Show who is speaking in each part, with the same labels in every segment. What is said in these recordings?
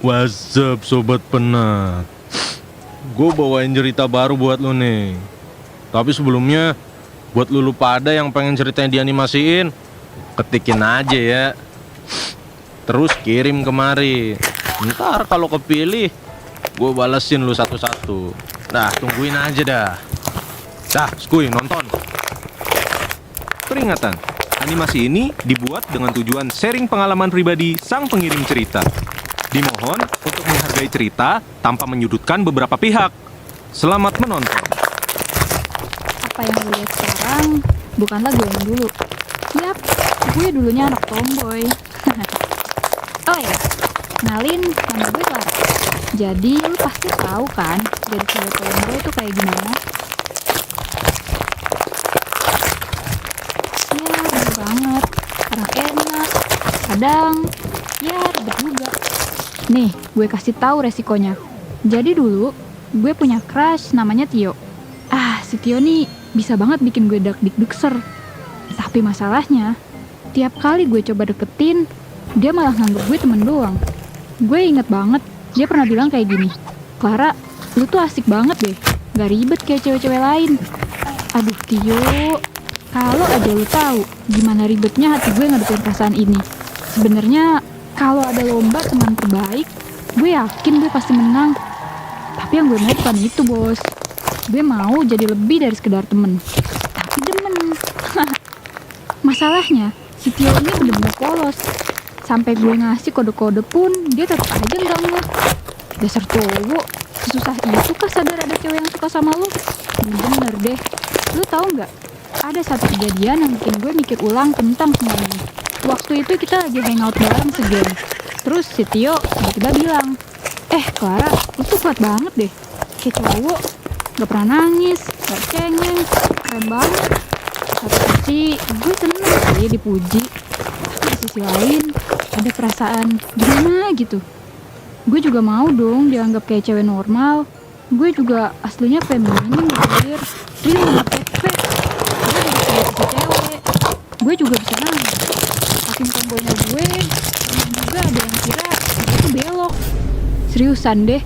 Speaker 1: What's up Sobat Penat? Gue bawain cerita baru buat lu nih. Tapi sebelumnya, buat lu pada yang pengen ceritanya dianimasiin, ketikin aja ya. Terus kirim kemari. Ntar kalau kepilih, gue balesin lu satu-satu. Dah, tungguin aja dah. Dah, skuy, nonton.
Speaker 2: Peringatan, animasi ini dibuat dengan tujuan sharing pengalaman pribadi sang pengirim cerita. Dimohon untuk menghargai cerita tanpa menyudutkan beberapa pihak. Selamat menonton.
Speaker 3: Apa yang lu lihat sekarang bukanlah gue yang dulu. Yap, gue dulunya anak tomboy. Oh ya, kenalin, nama gue Clara. Jadi lu pasti tahu kan jadi cewek tomboy itu kayak gimana? Ya, bener banget. Kadang enak, kadang ya ribet juga. Nih, gue kasih tahu resikonya. Jadi dulu, gue punya crush namanya Tio. Si Tio nih bisa banget bikin gue dak-dik-dukser. Tapi masalahnya, tiap kali gue coba deketin, dia malah nganggep gue temen doang. Gue inget banget, dia pernah bilang kayak gini, "Clara, lu tuh asik banget deh, gak ribet kayak cewek-cewek lain." Aduh Tio, kalau aja lu tahu gimana ribetnya hati gue ngadepin perasaan ini. Sebenarnya kalau ada lomba teman terbaik, gue yakin gue pasti menang. Tapi yang gue mau bukan itu, bos. Gue mau jadi lebih dari sekedar temen, tapi demen. Masalahnya, si Tio ini bener-bener polos. Sampai gue ngasih kode-kode pun, dia tetap aja nggak ngeh. Dasar cowok, sesusah itu kah sadar ada cewek yang suka sama lu? Bener deh. Lu tahu nggak? Ada satu kejadian yang bikin gue mikir ulang tentang semua ini. Waktu itu kita lagi hangout bareng segeng. Terus si Tio tiba-tiba bilang, Clara, lu tuh kuat banget deh. Kayak cowok, gak pernah nangis, gak cengeng, keren banget. Satu sisi, gue seneng sih dipuji. Tapi di sisi lain, ada perasaan gimana gitu. Gue juga mau dong dianggap kayak cewek normal. Gue juga aslinya feminim, anjir. Dia gak pepek. Gue dari sisi cewek. Gue juga bisa nangis. Saking tomboynya gue, temen juga ada yang kira gue tuh belok. Seriusan deh,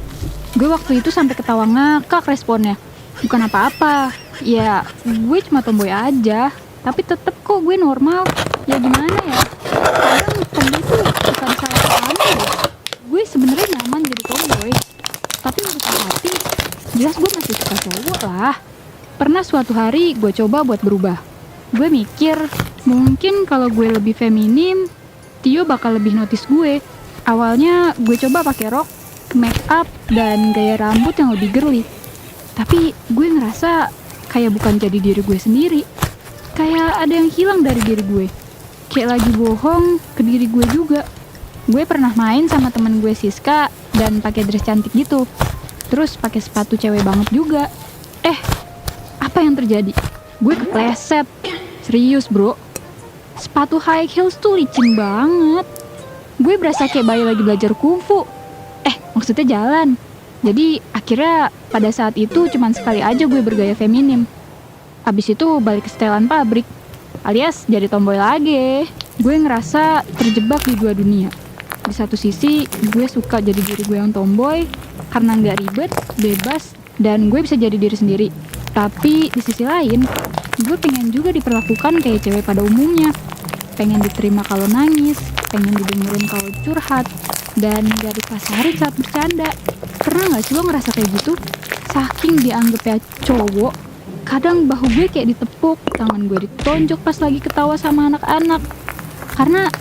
Speaker 3: gue waktu itu sampai ketawa ngakak responnya. Bukan apa-apa, ya gue cuma tomboy aja. Tapi tetep kok gue normal. Ya gimana ya, kadang tomboy itu bukan salah kamu deh. Gue sebenarnya nyaman jadi tomboy. Tapi urusan hati, jelas gue masih suka cowok lah. Pernah suatu hari gue coba buat berubah. Gue mikir, mungkin kalau gue lebih feminim, Tio bakal lebih notice gue. Awalnya gue coba pakai rok, make up, dan gaya rambut yang lebih girly. Tapi gue ngerasa kayak bukan jadi diri gue sendiri. Kayak ada yang hilang dari diri gue. Kayak lagi bohong ke diri gue juga. Gue pernah main sama temen gue Siska dan pakai dress cantik gitu. Terus pakai sepatu cewek banget juga. Apa yang terjadi? Gue kepleset. Serius bro. Sepatu high heels tuh licin banget. Gue berasa kayak bayi lagi belajar kungfu. Maksudnya jalan. Jadi akhirnya pada saat itu cuman sekali aja gue bergaya feminim. Abis itu balik ke setelan pabrik, alias jadi tomboy lagi. Gue ngerasa terjebak di dua dunia. Di satu sisi gue suka jadi diri gue yang tomboy karena gak ribet, bebas, dan gue bisa jadi diri sendiri. Tapi di sisi lain, gue pengen juga diperlakukan kayak cewek pada umumnya. Pengen diterima kalau nangis, pengen didengerin kalau curhat, dan gak dikasarin saat bercanda. Pernah gak sih lo ngerasa kayak gitu? Saking dianggapnya cowok, kadang bahu gue kayak ditepuk, tangan gue ditonjok pas lagi ketawa sama anak-anak. Karena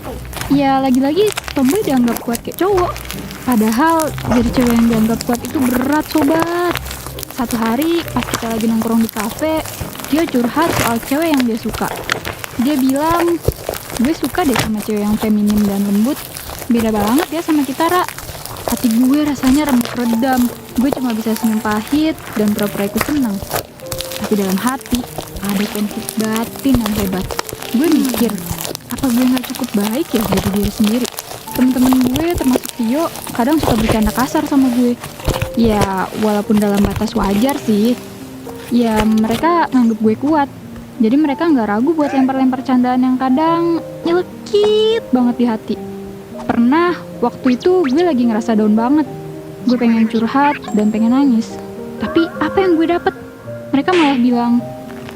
Speaker 3: ya lagi-lagi tomboy dianggap kuat kayak cowok. Padahal jadi cewek yang dianggap kuat itu berat sobat. Satu hari pas kita lagi nongkrong di kafe, dia curhat soal cewek yang dia suka. Dia bilang, gue suka deh sama cewek yang feminim dan lembut. Beda banget ya sama kita, Ra. Hati gue rasanya remuk redam. Gue cuma bisa senyum pahit dan pura-pura ikut senang. Tapi dalam hati ada konflik batin yang hebat. Gue mikir, apa gue gak cukup baik ya jadi diri sendiri? Temen-temen gue termasuk Tio kadang suka bercanda kasar sama gue. Ya walaupun dalam batas wajar sih. Ya mereka nganggep gue kuat. Jadi mereka gak ragu buat lempar-lempar candaan yang kadang nyelekit banget di hati. Pernah Waktu itu gue lagi ngerasa down banget. Gue pengen curhat dan pengen nangis. Tapi apa yang gue dapet? Mereka malah bilang,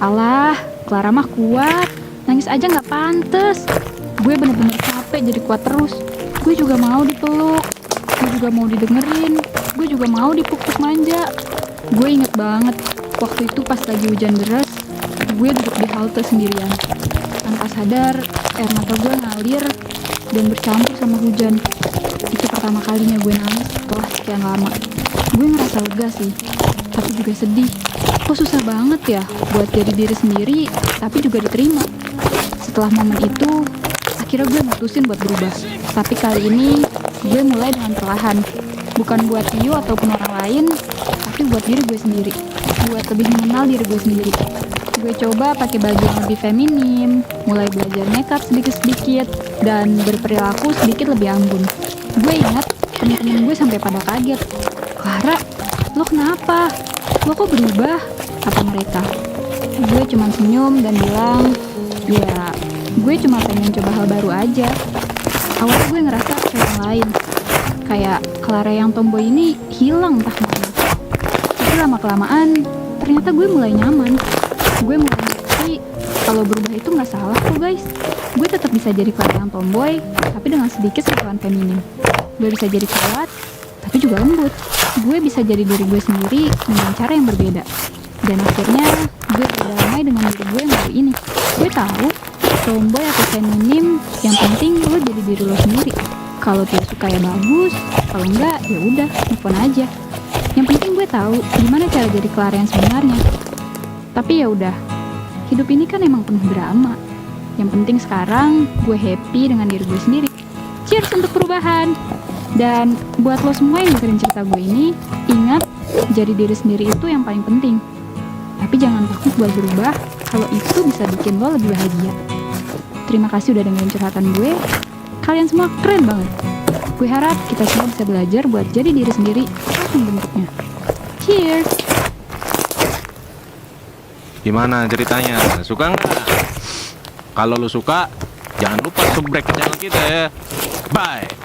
Speaker 3: "Alah, Clara mah kuat. Nangis aja nggak pantes." Gue bener-bener capek jadi kuat terus. Gue juga mau dipeluk. Gue juga mau didengerin. Gue juga mau dipuk-puk manja. Gue inget banget, waktu itu pas lagi hujan deras, gue duduk di halte sendirian. Tanpa sadar, air mata gue ngalir dan bercampur sama hujan. Itu pertama kalinya gue nangis setelah sekian lama. Gue ngerasa lega sih, tapi juga sedih. Kok susah banget ya buat jadi diri sendiri, tapi juga diterima. Setelah momen itu, akhirnya gue mutusin buat berubah. Tapi kali ini, gue mulai dengan perlahan. Bukan buat Tio ataupun orang lain, tapi buat diri gue sendiri. Buat lebih mengenal diri gue sendiri. Gue coba pakai baju yang lebih feminim, mulai belajar makeup sedikit-sedikit, dan berperilaku sedikit lebih anggun. Gue ingat, temen-temen gue sampai pada kaget. "Clara, lo kenapa? Lo kok berubah?" kata mereka. Gue cuma senyum dan bilang, "Ya, gue cuma pengen coba hal baru aja." Awalnya gue ngerasa kayak yang lain. Kayak Clara yang tomboy ini hilang entah mana. Tapi lama-kelamaan, ternyata gue mulai nyaman. Gue mulai ngerti kalau berubah itu nggak salah kok guys. Gue tetap bisa jadi Clara yang tomboy, tapi dengan sedikit sentuhan feminim. Gue bisa jadi kuat, tapi juga lembut. Gue bisa jadi diri gue sendiri dengan cara yang berbeda. Dan akhirnya, gue berdamai dengan diri gue yang baru ini. Gue tahu, tomboy atau feminim, yang penting lo jadi diri lo sendiri. Kalau tidak suka ya bagus, kalau enggak ya udah, move on aja. Yang penting gue tahu gimana cara jadi Clara yang sebenarnya. Tapi ya udah, hidup ini kan emang penuh drama. Yang penting sekarang gue happy dengan diri gue sendiri. Cheers untuk perubahan. Dan buat lo semua yang dengerin cerita gue ini, ingat jadi diri sendiri itu yang paling penting. Tapi jangan takut buat berubah kalau itu bisa bikin lo lebih bahagia. Terima kasih udah dengerin curhatan gue. Kalian semua keren banget. Gue harap kita semua bisa belajar buat jadi diri sendiri apapun bentuknya. Cheers!
Speaker 1: Gimana ceritanya? Suka nggak? Kalau lu suka, jangan lupa subscribe ke channel kita ya. Bye!